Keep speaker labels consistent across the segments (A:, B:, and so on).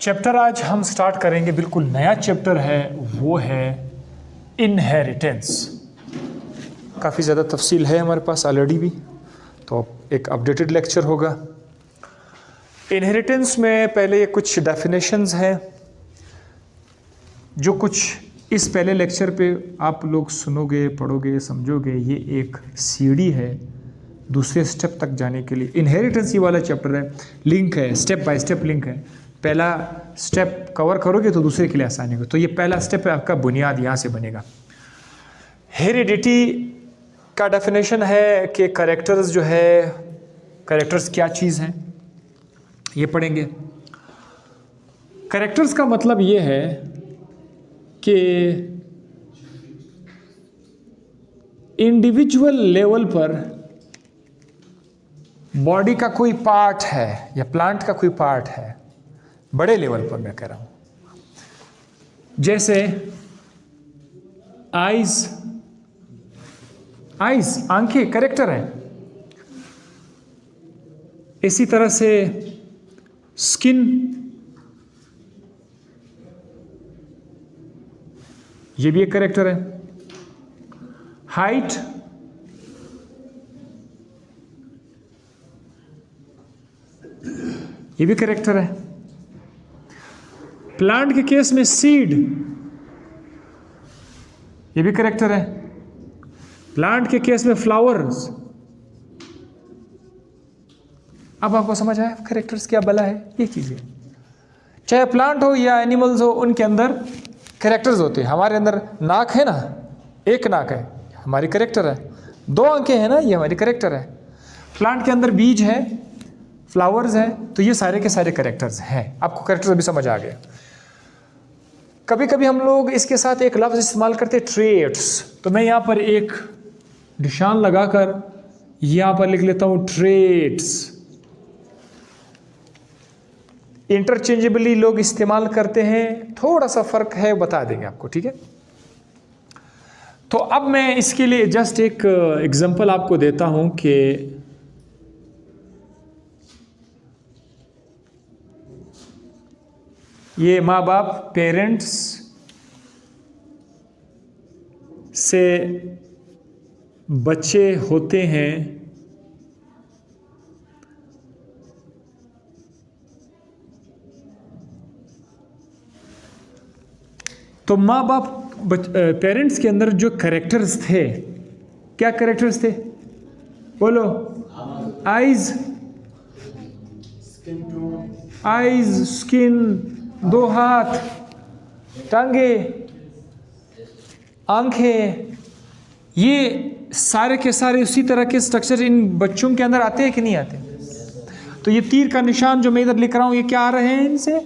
A: Chapter आज हम start करेंगे, बिल्कुल नया चैप्टर है, वो है इनहेरिटेंस। काफ़ी ज़्यादा तफसील है हमारे पास ऑलरेडी भी, तो एक अपडेटेड लेक्चर होगा। इनहेरिटेंस में पहले कुछ डेफिनेशंस हैं जो कुछ इस पहले लेक्चर पे आप लोग सुनोगे, पढ़ोगे, समझोगे। ये एक सीढ़ी है दूसरे स्टेप तक जाने के लिए। इनहेरिटेंस ये वाला चैप्टर है, लिंक है, स्टेप बाय स्टेप लिंक है। पहला स्टेप कवर करोगे तो दूसरे के लिए आसानी होगी। तो ये पहला स्टेप है, आपका बुनियाद यहाँ से बनेगा। हेरिडिटी का डेफिनेशन है कि कैरेक्टर्स जो है, कैरेक्टर्स क्या चीज़ हैं, ये पढ़ेंगे। कैरेक्टर्स का मतलब ये है कि इंडिविजुअल लेवल पर बॉडी का कोई पार्ट है या प्लांट का कोई पार्ट है, बड़े लेवल पर मैं कह रहा हूं, जैसे आईज आंखें कैरेक्टर हैं। इसी तरह से स्किन, ये भी एक कैरेक्टर है। हाइट, ये भी कैरेक्टर है। प्लांट के केस में सीड, ये भी कैरेक्टर है। प्लांट के केस में फ्लावर्स। अब आपको समझ आया कैरेक्टर्स क्या बला है? ये चीजें, चाहे प्लांट हो या एनिमल्स हो, उनके अंदर कैरेक्टर्स होते हैं। हमारे अंदर नाक है ना, एक नाक है, हमारी कैरेक्टर है। दो आंखें हैं ना, ये हमारी कैरेक्टर है। प्लांट के अंदर बीज है, फ्लावर्स हैं, तो ये सारे के सारे कैरेक्टर्स हैं। आपको कैरेक्टर्स अभी समझ आ गया। कभी कभी हम लोग इसके साथ एक लफ्ज़ इस्तेमाल करते हैं, ट्रेट्स। तो मैं यहाँ पर एक निशान लगाकर यहाँ पर लिख लेता हूँ ट्रेट्स। इंटरचेंजेबली लोग इस्तेमाल करते हैं, थोड़ा सा फर्क है, बता देंगे आपको, ठीक है। तो अब मैं इसके लिए जस्ट एक एग्जांपल आपको देता हूं कि ये माँ बाप, पेरेंट्स से बच्चे होते हैं, तो माँ बाप पेरेंट्स के अंदर जो कैरेक्टर्स थे, क्या कैरेक्टर्स थे बोलो? आईज, स्किन, दो हाथ, टांगे, आंखें, ये सारे के सारे उसी तरह के स्ट्रक्चर इन बच्चों के अंदर आते हैं कि नहीं आते? तो ये तीर का निशान जो मैं इधर लिख रहा हूं, ये क्या आ रहे हैं? इनसे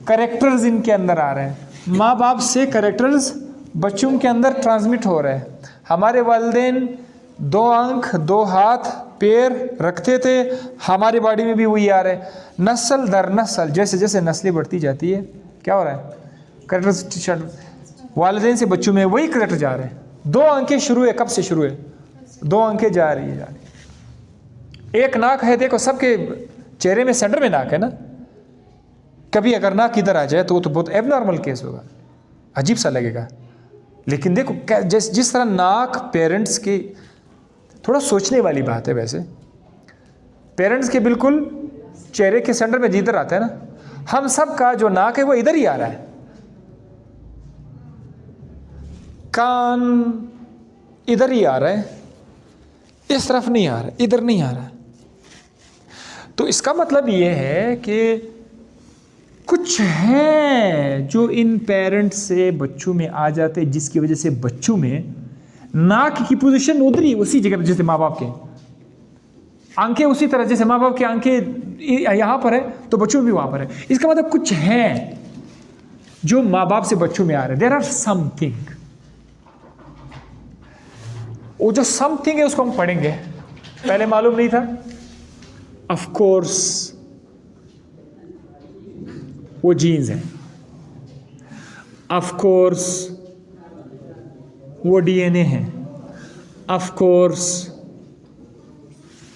A: कैरेक्टर्स इनके अंदर आ रहे हैं। माँ बाप से कैरेक्टर्स बच्चों के अंदर ट्रांसमिट हो रहे हैं। हमारे वालिदैन दो आंख, दो हाथ, पैर रखते थे, हमारी बॉडी में भी वही आ रहे हैं। नस्ल दर नस्ल, जैसे जैसे नस्लें बढ़ती जाती है, क्या हो रहा है? कैरेक्टर्स वालिदैन से बच्चों में वही कैरेक्टर जा रहे हैं। दो आंखें शुरू है, कब से शुरू है? दो आंखें जा रही है। एक नाक है, देखो सबके चेहरे में सेंटर में नाक है ना। कभी अगर नाक इधर आ जाए तो वो तो बहुत एबनॉर्मल केस होगा, अजीब सा लगेगा। लेकिन देखो जिस तरह नाक पेरेंट्स की, थोड़ा सोचने वाली बात है वैसे, पेरेंट्स के बिल्कुल चेहरे के सेंटर में जिधर आता है ना, हम सब का जो नाक है वो इधर ही आ रहा है। कान इधर ही आ रहा है, इस तरफ नहीं आ रहा, इधर नहीं आ रहा। तो इसका मतलब ये है कि कुछ है जो इन पेरेंट्स से बच्चों में आ जाते हैं, जिसकी वजह से बच्चों में नाक की पोजीशन उधर ही, उसी जगह पर जैसे माँ बाप के आंखें, उसी तरह जैसे माँ बाप की आंखें यहाँ पर है तो बच्चों में भी वहाँ पर है। इसका मतलब कुछ है जो माँ बाप से बच्चों में आ रहे हैं। There are something. वो जो समथिंग है उसको हम पढ़ेंगे, पहले मालूम नहीं था। ऑफ कोर्स वो जीन्स हैं, ऑफ कोर्स वो डीएनए है, ऑफ कोर्स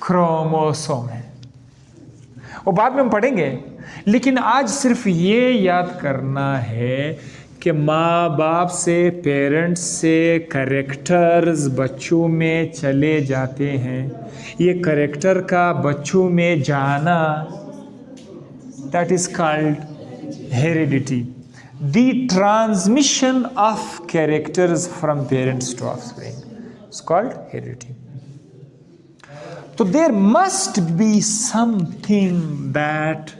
A: क्रोमोसोम है। वो बाद में हम पढ़ेंगे लेकिन आज सिर्फ ये याद करना है कि माँ बाप से, पेरेंट्स से कैरेक्टर्स बच्चों में चले जाते हैं। ये कैरेक्टर का बच्चों में जाना, that is called heredity. The transmission of characters from parents to offspring is called heredity. So there must be something that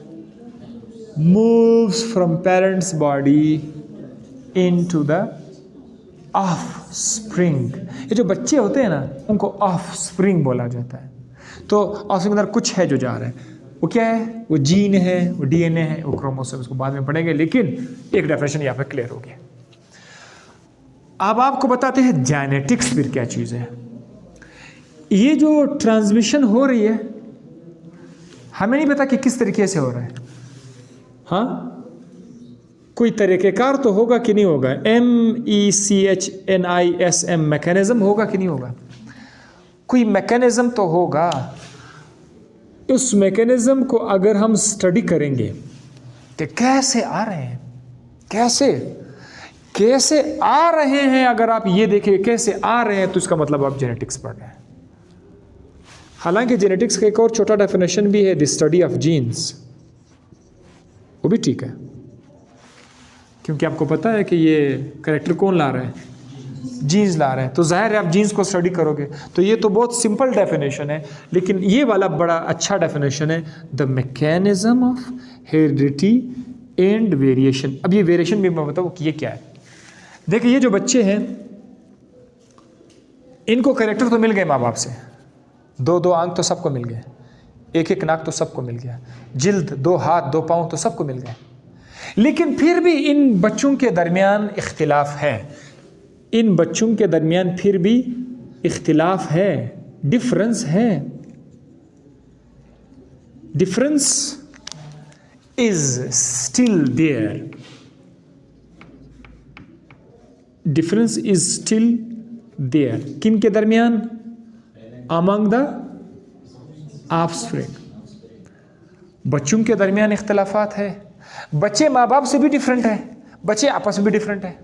A: moves from parents' body into the offspring. ये जो बच्चे होते हैं ना, उनको offspring बोला जाता है। तो offspring अंदर कुछ है जो जा रहा है। वो क्या है? वो जीन है, वो डीएनए है, वो क्रोमोसोम, उसको बाद में पढ़ेंगे, लेकिन एक डेफिनेशन यहाँ पे क्लियर हो गया। अब आपको बताते हैं जेनेटिक्स फिर क्या चीज़ है। ये जो ट्रांसमिशन हो रही है, हमें नहीं पता कि किस तरीके से हो रहा है। हाँ, कोई तरीक़ेकार तो होगा कि नहीं होगा। MECHNISM मैकेनिज्म होगा कि नहीं होगा। कोई मैकेनिज्म तो होगा। उस मैकेनिज्म को अगर हम स्टडी करेंगे कि कैसे आ रहे हैं, कैसे आ रहे हैं, अगर आप ये देखें कैसे आ रहे हैं, तो इसका मतलब आप जेनेटिक्स पढ़ रहे हैं। हालांकि जेनेटिक्स का एक और छोटा डेफिनेशन भी है, द स्टडी ऑफ जीन्स, वो भी ठीक है, क्योंकि आपको पता है कि ये कैरेक्टर कौन ला रहा है, जीन्स ला रहे हैं, तो जाहिर है आप जीन्स को स्टडी करोगे। तो ये तो बहुत सिंपल डेफिनेशन है, लेकिन ये वाला बड़ा अच्छा डेफिनेशन है, the mechanism of heredity and variation. अब ये वेरिएशन भी मैं बताऊँ कि ये क्या है। देखिए, ये जो बच्चे हैं, इनको कैरेक्टर तो मिल गए माँ बाप से, दो आंख तो सबको मिल गए, एक नाक तो सबको मिल गया, जिल्द, 2 हाथ 2 पाँव तो सबको मिल गए, लेकिन फिर भी इन बच्चों के दरमियान इख्तिलाफ है। इन बच्चों के दरमियान फिर भी इख्तिलाफ है, डिफरेंस है। Difference is still there, difference is still there. किन के दरमियान? Among the offspring. बच्चों के दरमियान इख्तिलाफात है। बच्चे माँ बाप से भी डिफरेंट है, बच्चे आपस में भी डिफरेंट है।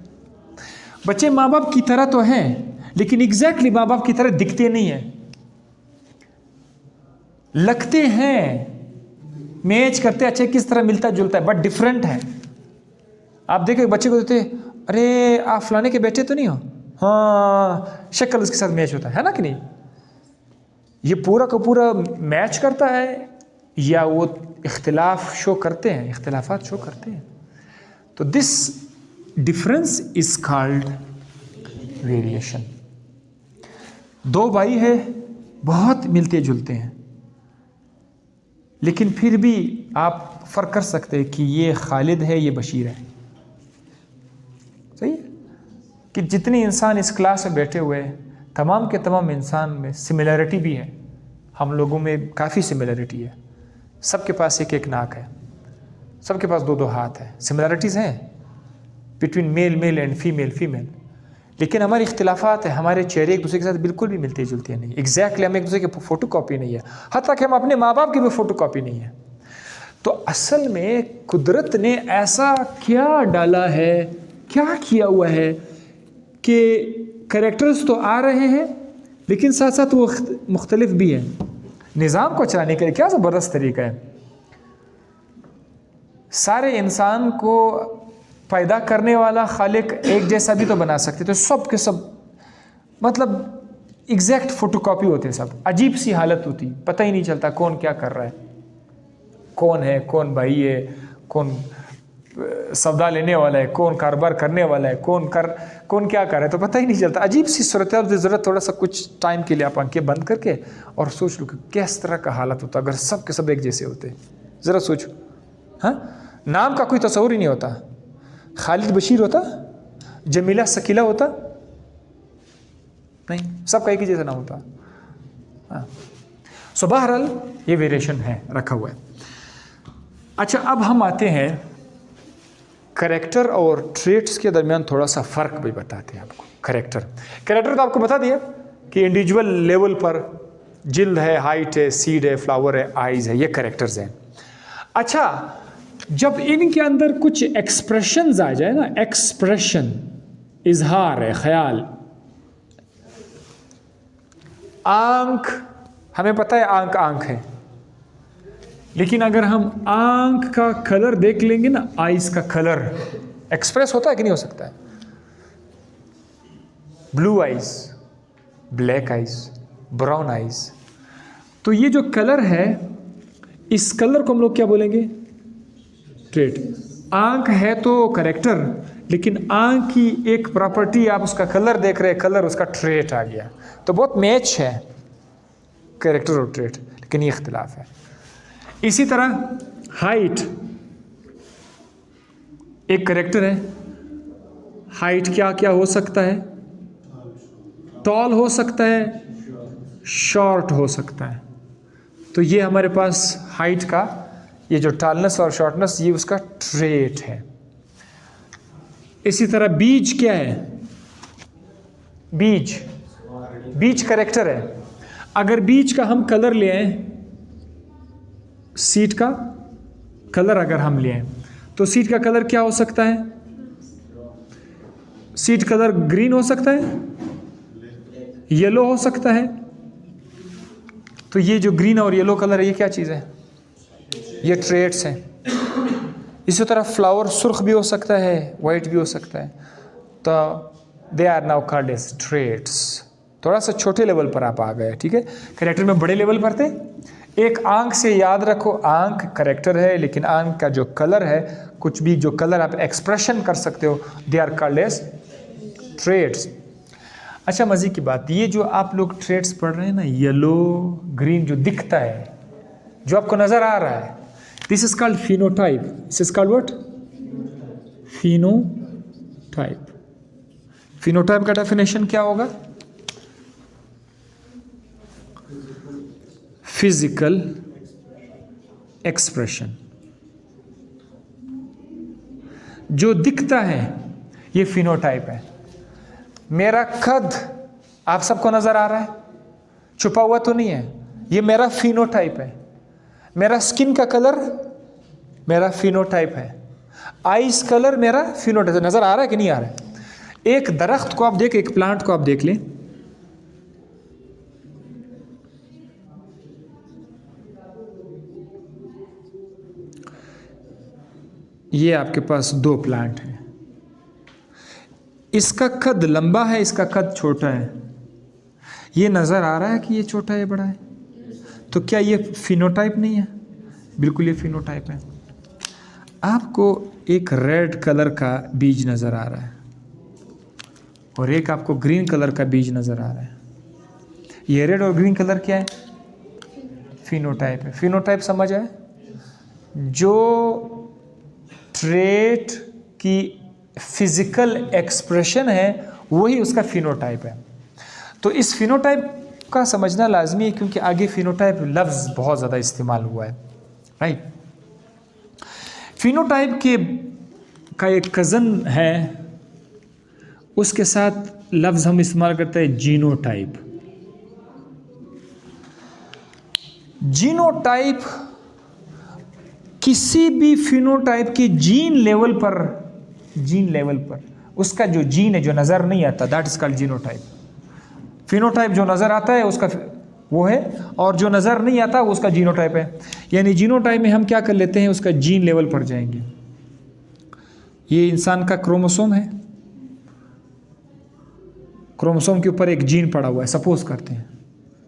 A: बच्चे माँ बाप की तरह तो हैं, लेकिन एग्जैक्टली माँ बाप की तरह दिखते नहीं हैं, लगते हैं, मैच करते अच्छे किस तरह मिलता जुलता है, बट डिफरेंट है। आप देखो बच्चे को देते, अरे आप फलाने के बेटे तो नहीं हो, हाँ, शक्ल उसके साथ मैच होता है ना कि नहीं। ये पूरा का पूरा मैच करता है या वो इख्तिलाफ शो करते हैं, इख्तिलाफात शो करते हैं। तो this difference is called variation. 2 भाई है, बहुत मिलते जुलते हैं, लेकिन फिर भी आप फ़र्क कर सकते हैं कि ये खालिद है, ये बशीर है। सही है कि जितने इंसान इस क्लास में बैठे हुए हैं, तमाम के तमाम इंसान में सिमिलरिटी भी है। हम लोगों में काफ़ी सिमिलरिटी है, सबके पास एक नाक है, सबके पास 2 हाथ है, सिमिलरिटीज़ हैं बिटवीन मेल एंड फीमेल। लेकिन हमारे इख्तिलाफात है, हमारे चेहरे एक दूसरे के साथ बिल्कुल भी मिलते जुलते नहीं, एग्जैक्टली हम एक दूसरे के फ़ोटो कॉपी नहीं है, हत्ता कि हम अपने माँ बाप की भी फ़ोटो कॉपी नहीं है। तो असल में कुदरत ने ऐसा क्या डाला है, क्या किया हुआ है कि कैरेक्टर्स तो आ रहे हैं, लेकिन साथ साथ वो मुख्तलिफ भी है। निज़ाम को चलाने के लिए क्या ज़बरदस्त तरीका है। सारे इंसान को पैदा करने वाला खालिक एक जैसा भी तो बना सकते, तो सब के सब मतलब एग्जैक्ट फोटोकॉपी होते, सब अजीब सी हालत होती, पता ही नहीं चलता कौन क्या कर रहा है, कौन है, कौन भाई है, कौन सौदा लेने वाला है, कौन कारोबार करने वाला है, कौन क्या कर रहा है, तो पता ही नहीं चलता। अजीब सी सूरत है। ज़रूरत थोड़ा सा कुछ टाइम के लिए आप आंखें बंद करके और सोच लो कि किस तरह का हालत होता अगर सब के सब एक जैसे होते। ज़रा सोचो। हाँ, नाम का कोई तस्वुर ही नहीं होता। खालिद बशीर होता, जमीला शकीला होता नहीं, सबका एक ही जैसा नाम होता। हाँ, सो बहरहाल ये वेरिएशन है, रखा हुआ है। अच्छा, अब हम आते हैं कैरेक्टर और ट्रेट्स के दरमियान थोड़ा सा फ़र्क भी बताते हैं आपको। कैरेक्टर तो आपको बता दिया कि इंडिविजुअल लेवल पर जिल्द है, हाइट है, सीड है, फ्लावर है, आइज़ है, ये कैरेक्टर्स हैं। अच्छा, जब इनके अंदर कुछ एक्सप्रेशंस आ जाए ना, एक्सप्रेशन, इजहार है, ख्याल। आंख, हमें पता है आंख आंख है, लेकिन अगर हम आंख का कलर देख लेंगे ना, आइज का कलर एक्सप्रेस होता है कि नहीं हो सकता है? Blue eyes, black eyes, brown eyes. तो ये जो कलर है, इस कलर को हम लोग क्या बोलेंगे? ट्रेट। आंख है तो करेक्टर, लेकिन आंख की एक प्रॉपर्टी, आप उसका कलर देख रहे हैं, कलर उसका ट्रेट आ गया। तो बहुत मैच है करेक्टर और ट्रेट, लेकिन ये इख्तिलाफ है। इसी तरह हाइट एक करेक्टर है। हाइट क्या क्या हो सकता है? टॉल हो सकता है, शॉर्ट हो सकता है। तो ये हमारे पास हाइट का, ये जो टॉलनेस और शॉर्टनेस, ये उसका ट्रेट है। इसी तरह बीज क्या है? बीज, बीज करेक्टर है। अगर बीज का हम कलर ले आए, सीड का कलर अगर हम ले आए, तो सीड का कलर क्या हो सकता है? सीड कलर ग्रीन हो सकता है, येलो हो सकता है। तो ये जो ग्रीन और येलो कलर है, ये क्या चीज़ है? ये ट्रेट्स हैं। इसी तरह फ्लावर सुर्ख भी हो सकता है, वाइट भी हो सकता है। तो they are now called as traits. थोड़ा सा छोटे लेवल पर आप आ गए, ठीक है। करेक्टर में बड़े लेवल पर थे। एक आंख से याद रखो, आंख करेक्टर है, लेकिन आंख का जो कलर है, कुछ भी जो कलर आप एक्सप्रेशन कर सकते हो, they are called as traits. अच्छा, मज़े की बात, ये जो आप लोग ट्रेट्स पढ़ रहे हैं ना, येलो ग्रीन जो दिखता है, जो आपको नज़र आ रहा है, this is called phenotype. This is called what? Phenotype. Phenotype का डेफिनेशन क्या होगा? फिजिकल एक्सप्रेशन, जो दिखता है, ये फिनोटाइप है। मेरा कद आप सबको नजर आ रहा है, छुपा हुआ तो नहीं है, ये मेरा फिनोटाइप है। मेरा स्किन का कलर मेरा फिनोटाइप है। आइस कलर मेरा फिनोटाइप। नजर आ रहा है कि नहीं आ रहा है? एक दरख्त को आप देख, एक प्लांट को आप देख लें, ये आपके पास दो प्लांट हैं, इसका कद लंबा है, इसका कद छोटा है। ये नज़र आ रहा है कि ये छोटा है, बड़ा है, तो क्या ये फिनोटाइप नहीं है? बिल्कुल ये फिनोटाइप है। आपको एक रेड कलर का बीज नज़र आ रहा है और एक आपको ग्रीन कलर का बीज नज़र आ रहा है। ये रेड और ग्रीन कलर क्या है? फिनोटाइप है। फिनोटाइप समझ आए? जो ट्रेट की फिजिकल एक्सप्रेशन है, वही उसका फिनोटाइप है। तो इस फिनोटाइप का समझना लाजमी है, क्योंकि आगे फिनोटाइप लफ्ज़ बहुत ज़्यादा इस्तेमाल हुआ है, राइट। फिनोटाइप का एक कज़न है, उसके साथ लफ्ज़ हम इस्तेमाल करते हैं जीनोटाइप। जीनोटाइप किसी भी फिनोटाइप की जीन लेवल पर उसका जो जीन है, जो नज़र नहीं आता, that is called genotype. Phenotype जो नज़र आता है उसका वो है, और जो नज़र नहीं आता वो उसका जीनोटाइप है। यानी जीनोटाइप में हम क्या कर लेते हैं, उसका जीन लेवल पर जाएंगे। ये इंसान का क्रोमोसोम है, क्रोमोसोम के ऊपर एक जीन पड़ा हुआ है, सपोज करते हैं।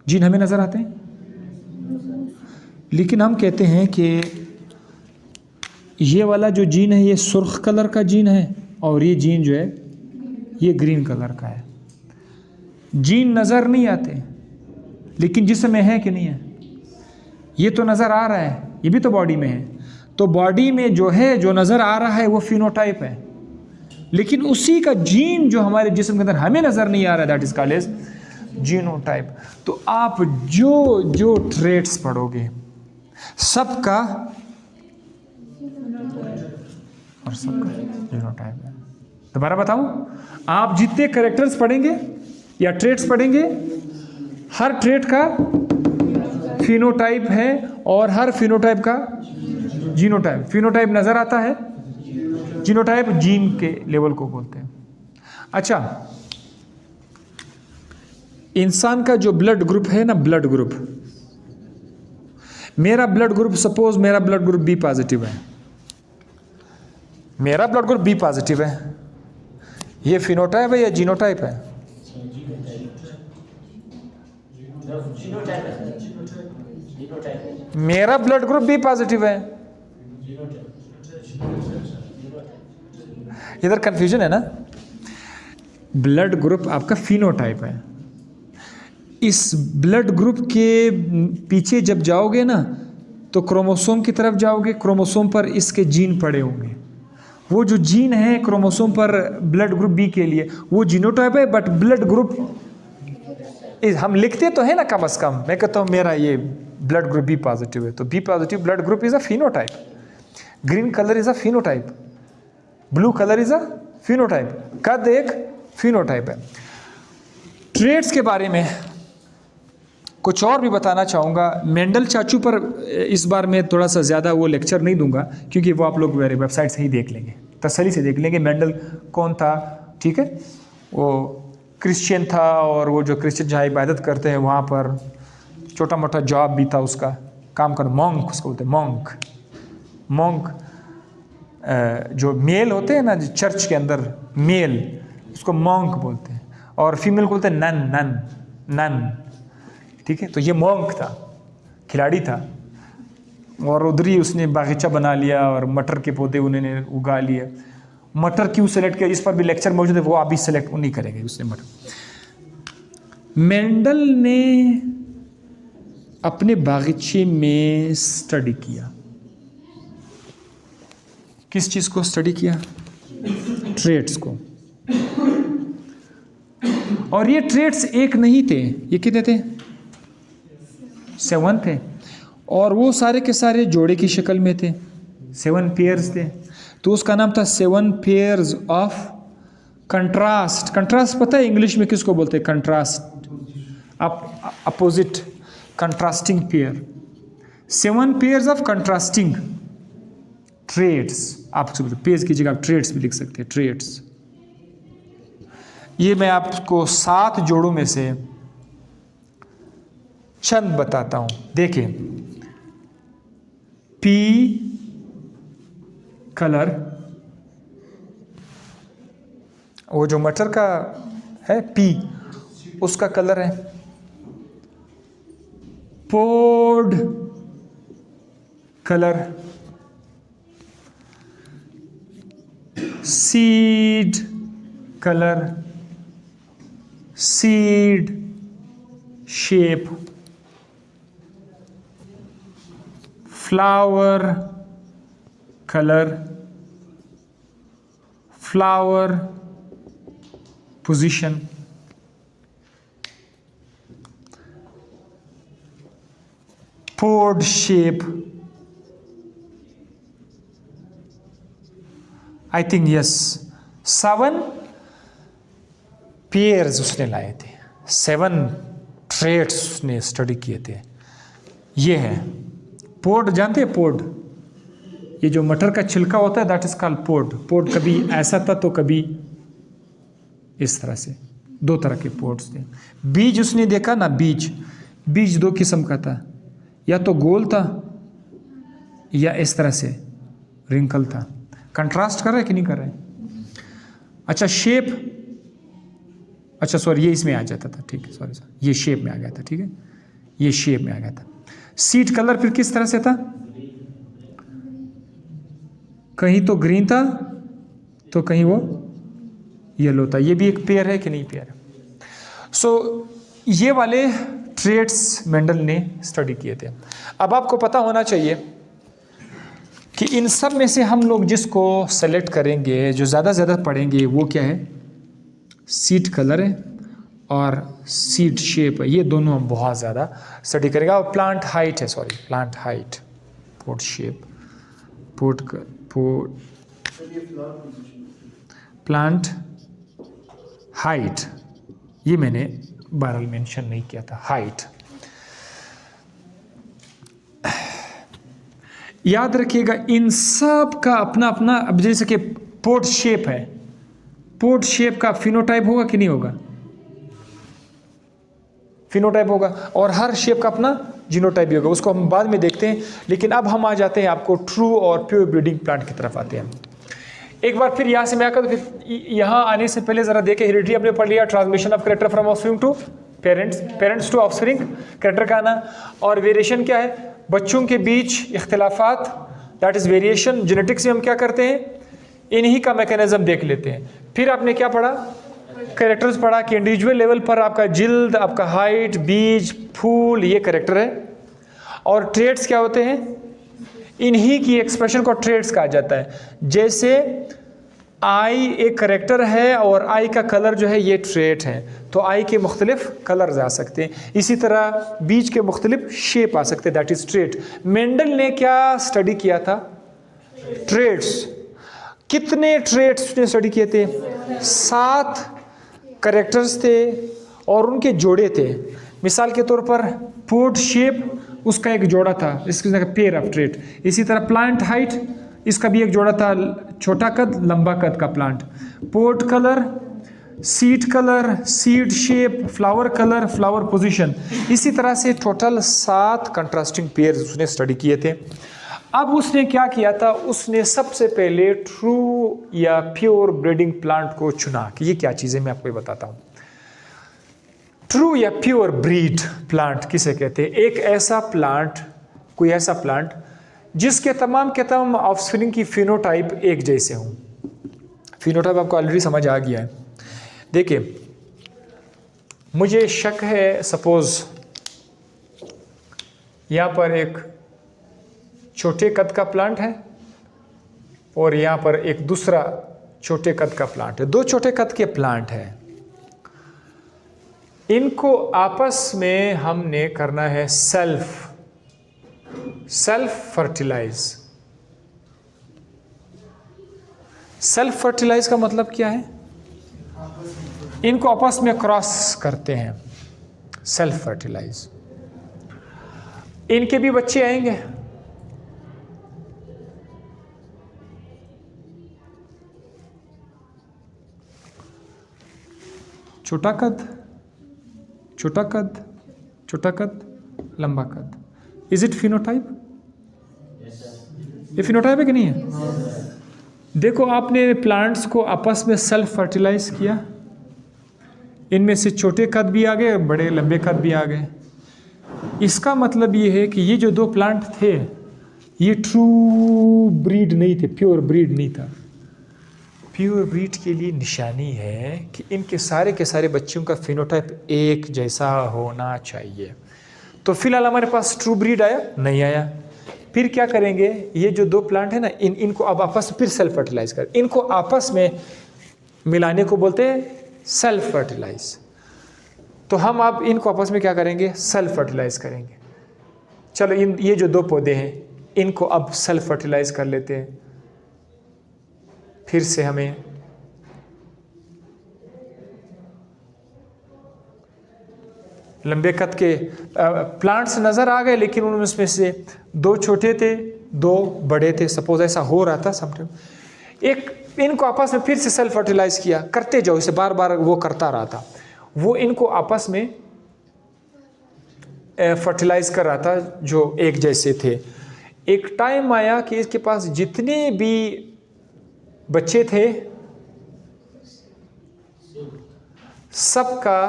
A: जीन हमें नज़र आते हैं, लेकिन हम कहते हैं कि ये वाला जो जीन है, ये सुर्ख कलर का जीन है, और ये जीन जो है ये ग्रीन कलर का है। जीन नज़र नहीं आते, लेकिन जिस्म में है कि नहीं है? ये तो नज़र आ रहा है, ये भी तो बॉडी में है। तो बॉडी में जो है, जो नज़र आ रहा है, वो फिनोटाइप है, लेकिन उसी का जीन जो हमारे जिस्म के अंदर हमें नज़र नहीं आ रहा है, that is called as genotype. तो आप जो जो ट्रेट्स पढ़ोगे, सबका और सबका जीनोटाइप है। दोबारा बताऊं, आप जितने कैरेक्टर्स पढ़ेंगे या ट्रेट्स पढ़ेंगे, हर ट्रेट का फिनोटाइप है और हर फिनोटाइप का जीनोटाइप। फिनोटाइप नजर आता है, जीनोटाइप जीन के लेवल को बोलते हैं। अच्छा, इंसान का जो ब्लड ग्रुप है ना, ब्लड ग्रुप, मेरा ब्लड ग्रुप, सपोज मेरा ब्लड ग्रुप बी पॉजिटिव है, मेरा ब्लड ग्रुप बी पॉजिटिव है, ये फिनोटाइप है या जीनोटाइप है? मेरा ब्लड ग्रुप बी पॉजिटिव है, इधर कंफ्यूजन है ना। ब्लड ग्रुप आपका फिनोटाइप है, इस ब्लड ग्रुप के पीछे जब जाओगे ना तो क्रोमोसोम की तरफ जाओगे, क्रोमोसोम पर इसके जीन पड़े होंगे, वो जो जीन है क्रोमोसोम पर ब्लड ग्रुप बी के लिए वो जीनोटाइप है, बट ब्लड ग्रुप हम लिखते तो है ना, कम से कम मैं कहता हूँ मेरा ये ब्लड ग्रुप बी पॉजिटिव है, तो B positive blood group is a phenotype, green colour is a phenotype, blue colour is a phenotype, कद एक फिनोटाइप है। ट्रेड्स के बारे में कुछ और भी बताना चाहूँगा। मेंडल चाचू पर इस बार मैं थोड़ा सा ज़्यादा वो लेक्चर नहीं दूंगा, क्योंकि वो आप लोग मेरे वेबसाइट से ही देख लेंगे, तसल्ली से देख लेंगे मेंडल कौन था, ठीक है। वो क्रिश्चियन था, और वो जो क्रिश्चियन जहाँ इबादत करते हैं वहाँ पर छोटा मोटा जॉब भी था उसका, काम कर, मॉन्क उसको बोलते हैं, मॉन्क। मॉन्क जो मेल होते हैं ना चर्च के अंदर, मेल उसको मॉन्क बोलते हैं, और फीमेल को बोलते हैं नन, नन, नन, ठीक है। तो ये मॉन्क था, खिलाड़ी था, और उधर ही उसने बागीचा बना लिया और मटर के पौधे उन्होंने उगा लिए। मटर क्यों सेलेक्ट किया, इस पर भी लेक्चर मौजूद है, वो अभी सेलेक्ट नहीं करेंगे उसने मटर। मेंडल ने अपने बागीचे में स्टडी किया, किस चीज़ को स्टडी किया? ट्रेड्स को। और ये ट्रेड्स एक नहीं थे, ये कितने थे? 7 थे, और वो सारे के सारे जोड़े की शक्ल में थे, 7 पेयर्स थे, तो उसका नाम था 7 पेयर्स ऑफ कंट्रास्ट। कंट्रास्ट पता है इंग्लिश में किसको बोलते हैं? Contrast, opposite, contrasting pair, 7 pairs of contrasting traits. आप पेज की जगह आप ट्रेड्स भी लिख सकते हैं, ट्रेड्स। ये मैं आपको 7 जोड़ों में से चंद बताता हूं, देखिए। पी कलर, वो जो मटर का है पी, उसका कलर है। Pod colour, seed colour, seed shape, flower colour, flower position, pod shape, I think yes, 7 pairs उसने लाए थे, 7 ट्रेड्स उसने स्टडी किए थे। ये है पोड, जानते हैं पोड? ये जो मटर का छिलका होता है दैट इज कॉल्ड पोड। पोड कभी ऐसा था तो कभी इस तरह से, 2 तरह के पोड्स थे। बीज उसने देखा ना, बीज, बीज 2 किस्म का था, या तो गोल था या इस तरह से रिंकल था। कंट्रास्ट कर रहा है कि नहीं कर रहा है? अच्छा शेप, अच्छा सॉरी ये इसमें आ जाता था, ठीक है, सॉरी सॉरी, ये शेप में आ गया था, ठीक है, ये शेप में आ गया था। सीड कलर फिर किस तरह से था? कहीं तो ग्रीन था तो कहीं वो येलो था। ये भी एक पेयर है कि नहीं पेयर है? सो ये वाले ट्रेड्स मेंडल ने स्टडी किए थे। अब आपको पता होना चाहिए कि इन सब में से हम लोग जिसको सेलेक्ट करेंगे, जो ज़्यादा ज़्यादा पढ़ेंगे, वो क्या है? सीड कलर है और सीड शेप है। ये दोनों हम बहुत ज़्यादा स्टडी करेंगे। और प्लांट हाइट है, sorry plant height, pod shape, plant height, ये मैंने बहरहाल मेंशन नहीं किया था, हाइट। याद रखिएगा इन सब का अपना अपना, अब जैसे कि पोर्ट शेप है, पोर्ट शेप का फिनोटाइप होगा कि नहीं होगा? फिनोटाइप होगा। और हर शेप का अपना जीनोटाइप भी होगा, उसको हम बाद में देखते हैं। लेकिन अब हम आ जाते हैं आपको ट्रू और प्योर ब्रीडिंग प्लांट की तरफ आते हैं। एक बार फिर यहाँ से मैं आकर, फिर यहाँ आने से पहले जरा देखें, हेरिडिटी हमने पढ़ लिया, transmission of character from offspring to parents, parents to offspring, character का आना। और वेरिएशन क्या है? बच्चों के बीच इख्तिलाफात, दैट इज वेरिएशन। जेनेटिक्स में हम क्या करते हैं? इन्हीं का मैकेनिज्म देख लेते हैं। फिर आपने क्या पढ़ा? कैरेक्टर्स पढ़ा कि इंडिविजुअल लेवल पर आपका जिल्द, आपका हाइट, बीज, फूल, ये कैरेक्टर है। और ट्रेड्स क्या होते हैं? इन्हीं की एक्सप्रेशन को ट्रेड्स कहा जाता है। जैसे आई एक करेक्टर है और आई का कलर जो है ये ट्रेट है, तो आई के मुख्तलिफ कलर्स आ सकते हैं। इसी तरह बीज के मुख्तलिफ शेप आ सकते हैं, दैट इज ट्रेट। मेंडल ने क्या स्टडी किया था? ट्रेड्स। कितने ट्रेड्स ने स्टडी किए थे? 7 करेक्टर्स थे और उनके जोड़े थे। मिसाल के तौर पर पोर्ट शेप, उसका एक जोड़ा था, इसका पेयर ऑफ ट्रेट। इसी तरह प्लांट हाइट, इसका भी एक जोड़ा था, छोटा कद लंबा कद का plant. Pod colour, seed colour, seed shape, flower colour, flower position. इसी तरह से टोटल 7 कंट्रास्टिंग पेयर्स उसने स्टडी किए थे। अब उसने क्या किया था? उसने सबसे पहले ट्रू या प्योर ब्रीडिंग प्लांट को चुना कि ये क्या चीज़ें, मैं आपको बताता हूँ। ट्रू या प्योर ब्रीड प्लांट किसे कहते हैं? एक ऐसा प्लांट, कोई ऐसा प्लांट जिसके तमाम के तमाम ऑफस्प्रिंग की फिनोटाइप एक जैसे हों। फिनोटाइप आपको ऑलरेडी समझ आ गया है। देखिए, मुझे शक है, सपोज यहाँ पर एक छोटे कद का प्लांट है और यहाँ पर एक दूसरा छोटे कद का प्लांट है। 2 छोटे कद के प्लांट हैं। इनको आपस में हमने करना है सेल्फ फर्टिलाइज। सेल्फ फर्टिलाइज का मतलब क्या है? इनको आपस में क्रॉस करते हैं, सेल्फ फर्टिलाइज। इनके भी बच्चे आएंगे। छोटा कद, छोटा कद, छोटा कद, लंबा कद। Is it phenotype? ये फिनोटाइप है कि नहीं है? देखो, आपने प्लांट्स को आपस में सेल्फ फर्टिलाइज किया, इनमें से छोटे कद भी आ गए, बड़े लंबे कद भी आ गए। इसका मतलब ये है कि ये जो 2 प्लांट थे, ये ट्रू ब्रीड नहीं थे, प्योर ब्रीड नहीं था। प्योर ब्रीड के लिए निशानी है कि इनके सारे के सारे बच्चों का फिनोटाइप एक जैसा होना चाहिए। तो फिलहाल हमारे पास ट्रू ब्रीड आया? नहीं आया। फिर क्या करेंगे? ये जो 2 प्लांट है ना, इनको अब आपस में फिर सेल्फ फर्टिलाइज कर, इनको आपस में मिलाने को बोलते हैं सेल्फ फर्टिलाइज। तो हम अब इनको आपस में क्या करेंगे? सेल्फ फर्टिलाइज करेंगे। चलो, ये जो 2 पौधे हैं, इनको अब सेल्फ फर्टिलाइज कर लेते हैं। फिर से हमें लंबे कद के प्लांट्स नज़र आ गए, लेकिन उनमें से 2 छोटे थे, 2 बड़े थे। सपोज ऐसा हो रहा था समटाइम। एक इनको आपस में फिर से सेल्फ फर्टिलाइज किया, करते जाओ, इसे बार बार वो करता रहा था। वो इनको आपस में फर्टिलाइज कर रहा था जो एक जैसे थे। एक टाइम आया कि इसके पास जितने भी बच्चे थे, सबका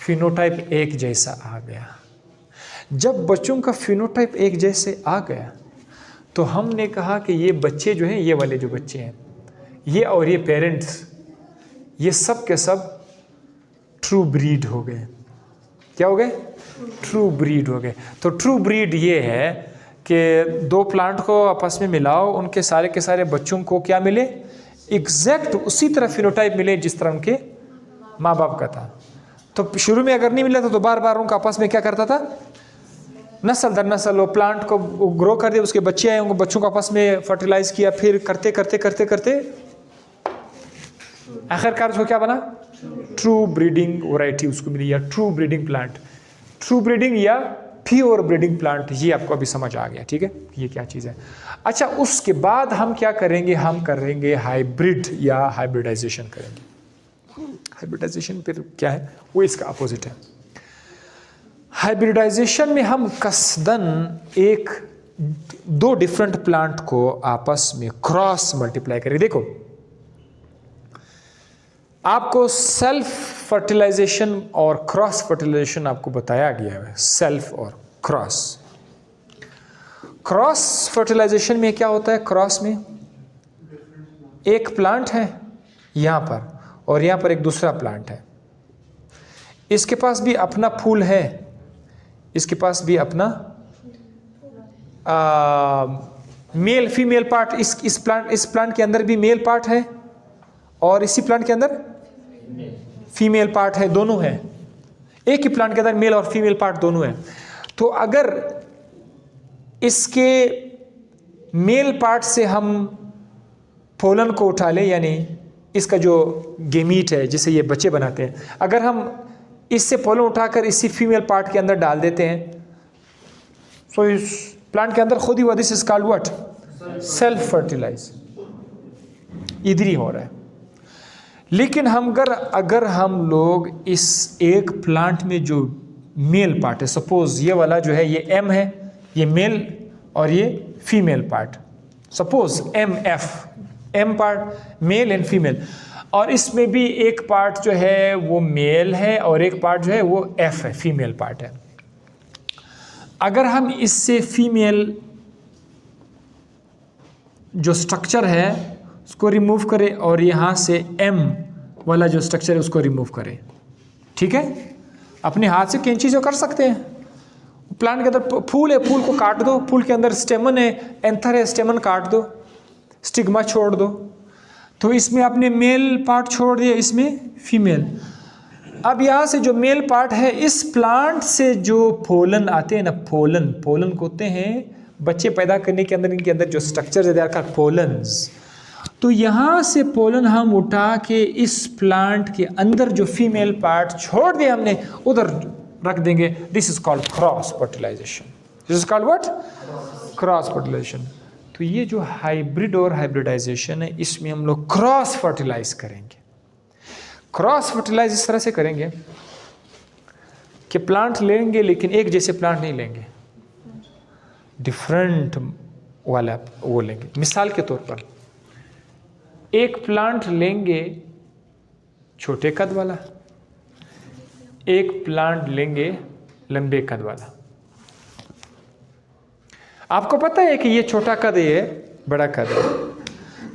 A: फिनोटाइप एक जैसा आ गया। जब बच्चों का फिनोटाइप एक जैसे आ गया, तो हमने कहा कि ये बच्चे जो हैं, ये वाले जो बच्चे हैं, ये और ये पेरेंट्स, ये सब के सब ट्रू ब्रीड हो गए। क्या हो गए? ट्रू ब्रीड हो गए। तो ट्रू ब्रीड ये है कि 2 प्लांट को आपस में मिलाओ, उनके सारे के सारे बच्चों को क्या मिले? एग्जैक्ट उसी तरह फिनोटाइप मिले जिस तरह उनके माँ बाप का था। तो शुरू में अगर नहीं मिला था तो बार बार उनका आपस में क्या करता था? नस्ल दर नस्ल वो प्लांट को ग्रो कर दिया, उसके बच्चे आए, उनको बच्चों को आपस में फर्टिलाइज किया, फिर करते करते करते करते आखिरकार उसको क्या बना? ट्रू ब्रीडिंग वैरायटी उसको मिली, या true breeding plant. True breeding या प्योर ब्रीडिंग प्लांट, ये आपको अभी समझ आ गया, ठीक है, ये क्या चीज़ है। अच्छा, उसके बाद हम क्या करेंगे, हम करेंगे हाइब्रिड या हाइब्रिडाइजेशन करेंगे। हाइब्रिडाइजेशन फिर क्या है, वो इसका अपोजिट है। हाइब्रिडाइजेशन में हम कसदन एक दो डिफरेंट प्लांट को आपस में क्रॉस मल्टीप्लाई करें। देखो, आपको सेल्फ फर्टिलाइजेशन और क्रॉस फर्टिलाइजेशन आपको बताया गया है, सेल्फ और क्रॉस। क्रॉस फर्टिलाइजेशन में क्या होता है, क्रॉस में एक प्लांट है यहां पर और यहां पर एक दूसरा प्लांट है, इसके पास भी अपना फूल है, इसके पास भी अपना मेल फीमेल पार्ट, इस प्लांट के अंदर भी मेल पार्ट है और इसी प्लांट के अंदर फीमेल पार्ट है, दोनों है। एक ही प्लांट के अंदर मेल और फीमेल पार्ट दोनों है। तो अगर इसके मेल पार्ट से हम पोलन को उठा लें, यानी इसका जो गेमीट है जिसे ये बच्चे बनाते हैं, अगर हम इससे पोलन उठाकर इसी फीमेल पार्ट के अंदर डाल देते हैं, सो इस प्लांट के अंदर खुद ही हुआ, this is called what, self fertilize, इधर ही हो रहा है। लेकिन हम अगर हम लोग इस एक प्लांट में जो मेल पार्ट है, सपोज ये वाला जो है ये एम है, ये मेल और ये female part, suppose M F, M part male and female, और इसमें भी एक पार्ट जो है वो मेल है और एक पार्ट जो है वो एफ है, फीमेल पार्ट है। अगर हम इससे फीमेल जो स्ट्रक्चर है उसको रिमूव करें और यहाँ से एम वाला जो स्ट्रक्चर है उसको रिमूव करें, ठीक है, अपने हाथ से कैंची जो कर सकते हैं। प्लांट के अंदर फूल है, फूल को काट दो, फूल के अंदर स्टेमन है, एंथर है, स्टेमन काट दो, स्टिग्मा छोड़ दो, तो इसमें आपने मेल पार्ट छोड़ दिया, इसमें फीमेल। अब यहाँ से जो मेल पार्ट है, इस प्लांट से जो पोलन आते हैं ना, पोलन को होते हैं बच्चे पैदा करने के अंदर, इनके अंदर जो स्ट्रक्चर है, दे आर कॉल्ड पोलन्स। तो यहाँ से पोलन हम उठा के इस प्लांट के अंदर जो फीमेल पार्ट छोड़ दिया हमने, उधर रख देंगे। This is called cross fertilization. This is called what, cross fertilization. तो ये जो हाइब्रिड और हाइब्रिडाइजेशन है, इसमें हम लोग क्रॉस फर्टिलाइज करेंगे। क्रॉस फर्टिलाइज इस तरह से करेंगे कि प्लांट लेंगे लेकिन एक जैसे प्लांट नहीं लेंगे, डिफरेंट वाला वो लेंगे। मिसाल के तौर पर एक प्लांट लेंगे छोटे कद वाला, एक प्लांट लेंगे लंबे कद वाला। आपको पता है कि ये छोटा कद है, ये बड़ा कद है,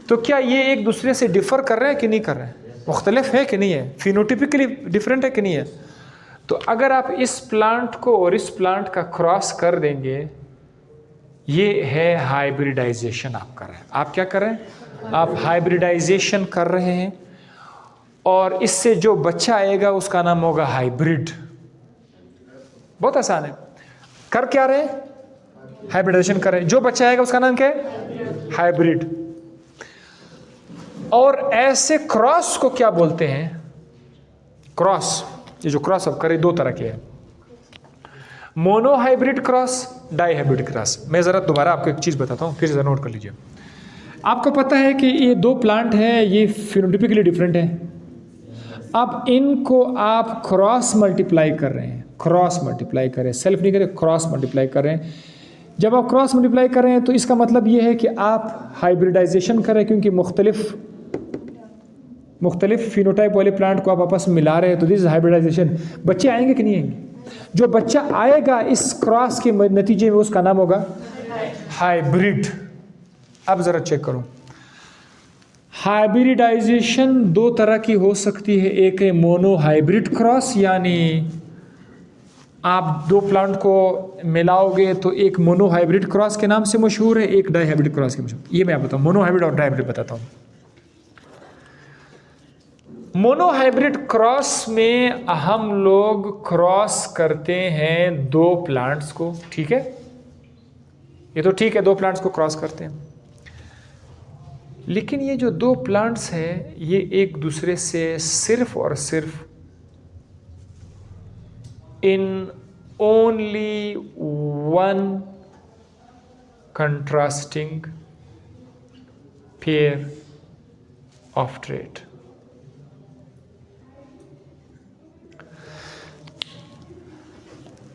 A: तो क्या ये एक दूसरे से डिफर कर रहे हैं कि नहीं कर रहे हैं, मुख्तलिफ है कि नहीं है, फिनोटिपिकली डिफरेंट है कि नहीं है। तो अगर आप इस प्लांट को और इस प्लांट का क्रॉस कर देंगे, ये है हाइब्रिडाइजेशन आप कर रहे हैं। आप क्या कर रहे हैं, आप हाइब्रिडाइजेशन कर रहे हैं, और इससे जो बच्चा आएगा उसका नाम होगा हाइब्रिड। बहुत आसान है, कर क्या रहे हैं, हाइब्रिडाइजेशन कर रहे हैं, जो बच्चा आएगा उसका नाम क्या है, हाइब्रिड। और ऐसे क्रॉस को क्या बोलते हैं, क्रॉस, ये जो क्रॉस अब करे दो तरह के हैं, mono hybrid cross, di hybrid cross. मैं ज़रा दोबारा आपको एक चीज़ बताता हूँ, फिर ज़रा नोट कर लीजिए। आपको पता है कि ये दो प्लांट है, ये फिनोटिपिकली डिफरेंट है। अब इनको आप क्रॉस मल्टीप्लाई कर रहे हैं, क्रॉस मल्टीप्लाई करें, सेल्फ नहीं करें, क्रॉस मल्टीप्लाई कर रहे हैं। जब आप क्रॉस मल्टीप्लाई कर रहे हैं तो इसका मतलब ये है कि आप हाइब्रिडाइजेशन कर रहे हैं, क्योंकि मुख्तलिफ फिनोटाइप वाले प्लांट को आप आपस में मिला रहे हैं, तो दिस इज हाइब्रिडाइजेशन। बच्चे आएंगे कि नहीं आएंगे, जो बच्चा आएगा इस क्रॉस के नतीजे में उसका नाम होगा हाइब्रिड। अब जरा चेक करो, हाइब्रिडाइजेशन दो तरह की हो सकती है। एक है मोनो हाइब्रिड क्रॉस, यानी आप दो प्लांट को मिलाओगे तो एक मोनो हाइब्रिड क्रॉस के नाम से मशहूर है, एक डाई हाइब्रिड क्रॉस के मशहूर। ये मैं बताऊँ, मोनो हाइब्रिड और डाई हाइब्रिड बताता हूँ। मोनो हाइब्रिड क्रॉस में हम लोग क्रॉस करते हैं दो प्लांट्स को, ठीक है, ये तो ठीक है, दो प्लांट्स को क्रॉस करते हैं। लेकिन ये जो दो प्लांट्स हैं, ये एक दूसरे से सिर्फ और सिर्फ इन only one contrasting pair of trait.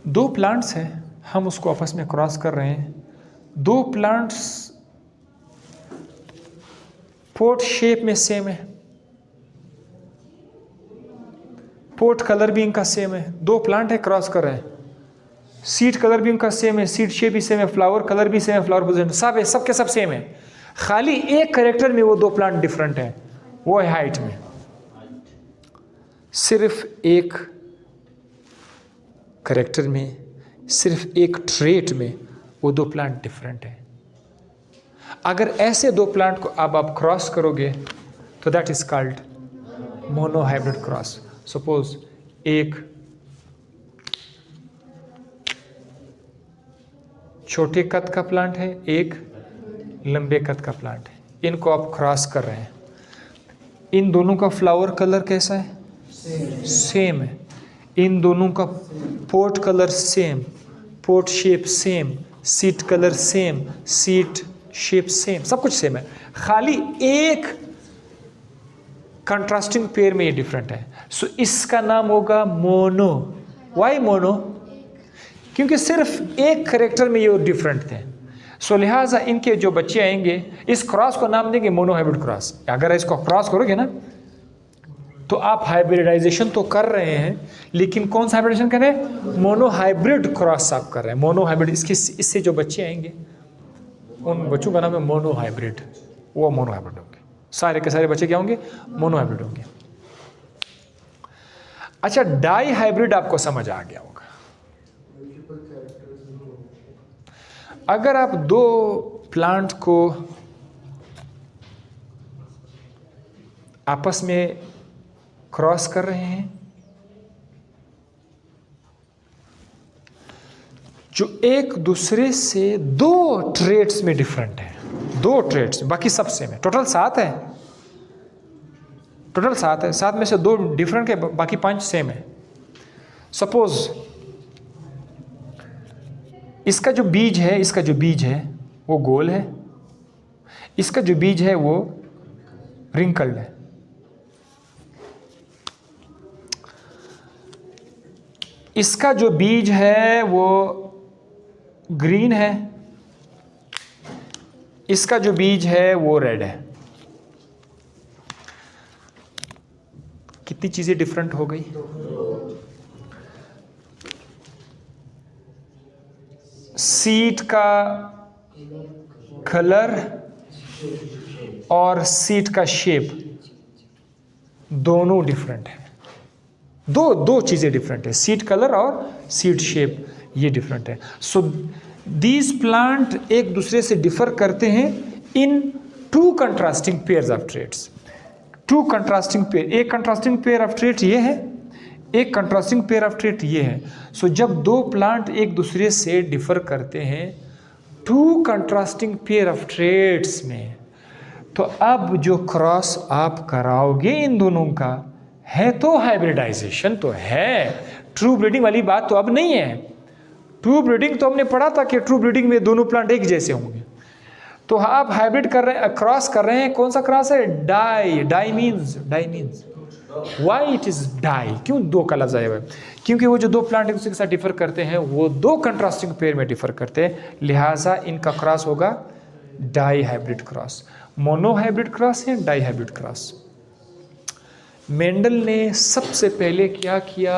A: दो प्लांट्स हैं, हम उसको आपस में क्रॉस कर रहे हैं. दो प्लांट्स पोर्ट शेप में सेम है, पोर्ट कलर भी इनका सेम है. दो प्लांट है, क्रॉस कर रहे हैं. सीड कलर भी इनका सेम है, सीड शेप भी सेम है, फ्लावर कलर भी सेम है, फ्लावर पोजीशन सब है, सब के सब सेम है. खाली एक कैरेक्टर में वो दो प्लांट डिफरेंट है, वो है हाइट में. सिर्फ एक कैरेक्टर में, सिर्फ एक ट्रेट में वो दो प्लांट डिफरेंट है. अगर ऐसे दो प्लांट को अब आप क्रॉस करोगे तो that is called monohybrid cross. Suppose एक छोटे कद का प्लांट है, एक लंबे कद का प्लांट है, इनको आप क्रॉस कर रहे हैं. इन दोनों का फ्लावर कलर कैसा है? सेम है. इन दोनों का pod colour same, port shape same, seed colour same, seed shape same, सब कुछ सेम है. खाली एक कंट्रास्टिंग पेयर में ये डिफरेंट है. सो इसका नाम होगा मोनो. Y mono? क्योंकि सिर्फ एक करेक्टर में ये डिफरेंट थे. सो लिहाजा इनके जो बच्चे आएंगे, इस क्रॉस को नाम देंगे मोनोहाइब्रिड क्रॉस. अगर इसको क्रॉस करोगे ना तो आप हाइब्रिडाइजेशन तो कर रहे हैं, लेकिन कौन सा हाइब्रिडाइजेशन कर रहे हैं? मोनोहाइब्रिड क्रॉस आप कर रहे हैं. मोनोहाइब्रिड, इससे जो बच्चे आएंगे उन बच्चों का नाम है मोनोहाइब्रिड. वो मोनोहाइब्रिड होंगे. सारे के सारे बच्चे क्या होंगे? मोनोहाइब्रिड होंगे. अच्छा, डाई हाइब्रिड आपको समझ आ गया होगा. अगर आप दो प्लांट को आपस में क्रॉस कर रहे हैं, जो एक दूसरे से दो ट्रेट्स में डिफरेंट है, दो ट्रेट्स, बाकी सब सेम है. टोटल 7 है, टोटल 7 है. 7 में से 2 डिफरेंट है, बाकी 5 सेम है. सपोज इसका जो बीज है, इसका जो बीज है वो गोल है, इसका जो बीज है वो रिंकल्ड है. इसका जो बीज है वो ग्रीन है, इसका जो बीज है वो रेड है. कितनी चीजें डिफरेंट हो गई? सीड का कलर और सीड का शेप दोनों डिफरेंट है. दो चीजें डिफरेंट है, सीड कलर और सीड शेप ये डिफरेंट है. सो दीज प्लांट एक दूसरे से डिफर करते हैं इन 2 contrasting pairs of traits. 2 contrasting pair, एक कंट्रास्टिंग पेयर ऑफ ट्रेट ये है, एक कंट्रास्टिंग पेयर ऑफ ट्रेट ये है. सो जब दो प्लांट एक दूसरे से डिफर करते हैं 2 कंट्रास्टिंग पेयर ऑफ ट्रेट्स में, तो अब जो क्रॉस आप कराओगे इन दोनों का है तो हाइब्रिडाइजेशन तो है. ट्रू ब्रीडिंग वाली बात तो अब नहीं है. ट्रू ब्रीडिंग तो हमने पढ़ा था कि ट्रू ब्रीडिंग में दोनों प्लांट एक जैसे होंगे. तो आप हाइब्रिड कर रहे हैं, क्रॉस कर रहे हैं. कौन सा क्रॉस है? Di. Di means why it is di. क्यों 2 का लफ्ज आया हुआ है? क्योंकि वो जो दो प्लांट एक दूसरे के साथ डिफर करते हैं वो 2 कंट्रास्टिंग पेयर में डिफर करते हैं, लिहाजा इनका क्रॉस होगा di hybrid cross. Mono hybrid cross है, डाई हाइब्रिड क्रॉस. मेंडल ने सबसे पहले क्या किया?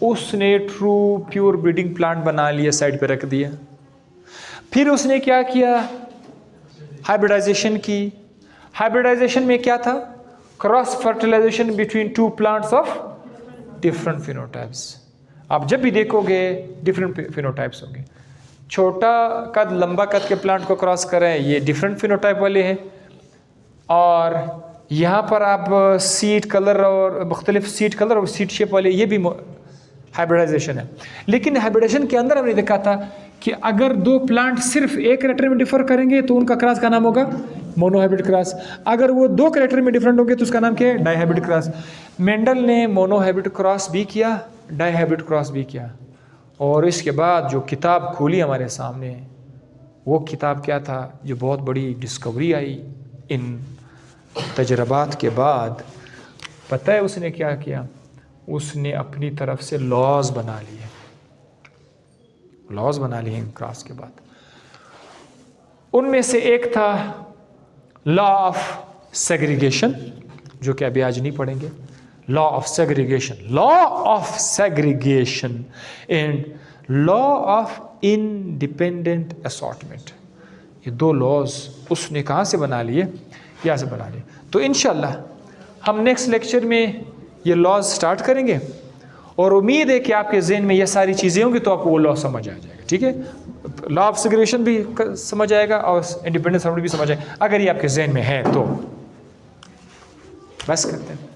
A: उसने ट्रू प्योर ब्रीडिंग प्लांट बना लिया, साइड पे रख दिया. फिर उसने क्या किया? हाइब्रिडाइजेशन की. हाइब्रिडाइजेशन में क्या था? Cross fertilization between 2 plants of different phenotypes. आप जब भी देखोगे डिफरेंट फिनोटाइप्स होंगे. छोटा कद लंबा कद के प्लांट को क्रॉस करें, ये डिफरेंट फिनोटाइप वाले हैं. और यहाँ पर आप सीड कलर और मुख्तलिफ सीड कलर और सीड शेप वाले, ये भी हाइब्रिडाइजेशन है. लेकिन हाइब्रिडाइजेशन के अंदर हमने देखा था कि अगर 2 प्लांट सिर्फ एक कैरेक्टर में डिफर करेंगे तो उनका क्रॉस का नाम होगा मोनोहाइब्रिड क्रॉस. अगर वो 2 कैरेक्टर में डिफरेंट होंगे तो उसका नाम क्या है? Dihybrid cross. मेंडल ने मोनोहाइब्रिड क्रॉस भी किया डाई-हाइब्रिड क्रॉस भी किया। और इसके बाद जो किताब खोली हमारे सामने, वो किताब क्या था? जो बहुत बड़ी डिस्कवरी आई इन तजर्बात के बाद, पता है उसने क्या किया? उसने अपनी तरफ से लॉज बना लिए, लॉज बना लिए इन क्रॉस के बाद। उनमें से एक था लॉ ऑफ सेग्रीगेशन, जो कि अभी आज नहीं पढ़ेंगे। Law of segregation, law of segregation and law of independent assortment, ये दो लॉज उसने कहाँ से बना लिए? यहाँ से बना लिए। तो इंशाल्लाह हम नेक्स्ट लेक्चर में ये लॉज स्टार्ट करेंगे और उम्मीद है कि आपके जहन में ये सारी चीज़ें होंगी तो आपको वो लॉ समझ आ जाएगा। ठीक है, लॉ ऑफ सेग्रीगेशन भी समझ आएगा और इंडिपेंडेंस असॉर्टमेंट भी समझ आएगा, अगर ये आपके जहन में है तो। बस करते हैं।